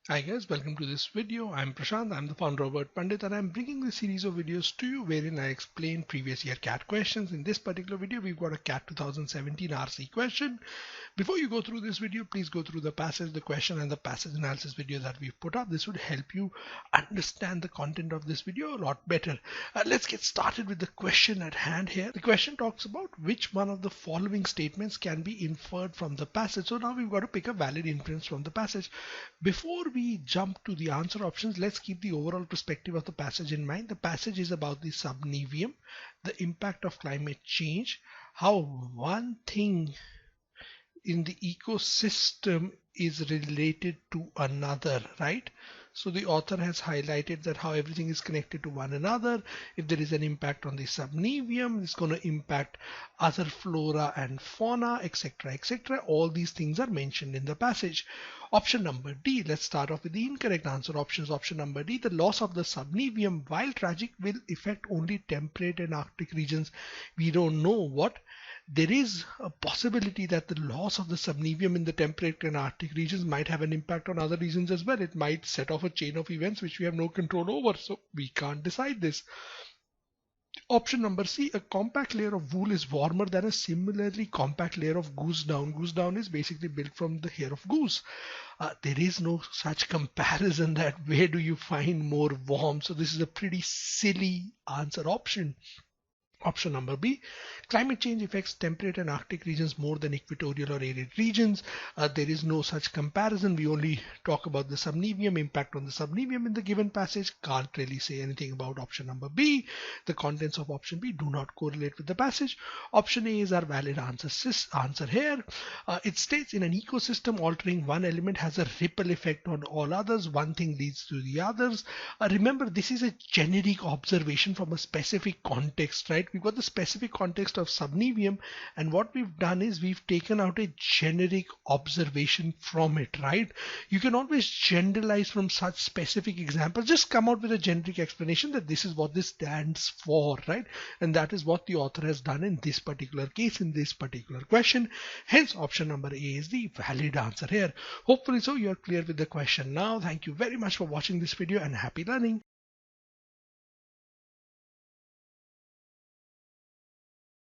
Hi guys, welcome to this video. I'm Prashant, I'm the founder of Word Pandit, and I'm bringing this series of videos to you wherein I explain previous year CAT questions. In this particular video, we've got a CAT 2017 RC question. Before you go through this video, please go through the passage, the question, and the passage analysis video that we've put up. This would help you understand the content of this video a lot better. Let's get started with the question at hand here. The question talks about which one of the following statements can be inferred from the passage. So now we've got to pick a valid inference from the passage. Before we jump to the answer options, let's keep the overall perspective of the passage in mind. The passage is about the subnivium, the impact of climate change, how one thing in the ecosystem is related to another, right? So the author has highlighted that how everything is connected to one another. If there is an impact on the subnivium, it's going to impact other flora and fauna, etc., etc. All these things are mentioned in the passage. Option number D, let's start off with the incorrect answer options. Option number D, the loss of the subnivium, while tragic, will affect only temperate and Arctic regions. We don't know what. There is a possibility that the loss of the subnivium in the temperate and Arctic regions might have an impact on other regions as well. It might set off a chain of events which we have no control over, so we can't decide this. Option number C, a compact layer of wool is warmer than a similarly compact layer of goose down. Goose down is basically built from the hair of goose. There is no such comparison that where do you find more warm. So this is a pretty silly answer option. Option number B, climate change affects temperate and Arctic regions more than equatorial or arid regions. There is no such comparison. We only talk about the subnivium, impact on the subnivium in the given passage. Can't really say anything about option number B. The contents of option B do not correlate with the passage. Option A is our valid answer here. It states in an ecosystem, altering one element has a ripple effect on all others. One thing leads to the others. Remember, this is a generic observation from a specific context, right? We've got the specific context of subnivium, and what we've done is we've taken out a generic observation from it, right? You can always generalize from such specific examples. Just come out with a generic explanation that this is what this stands for, right? And that is what the author has done in this particular case, in this particular question. Hence, option number A is the valid answer here. Hopefully so you are clear with the question now. Thank you very much for watching this video and happy learning.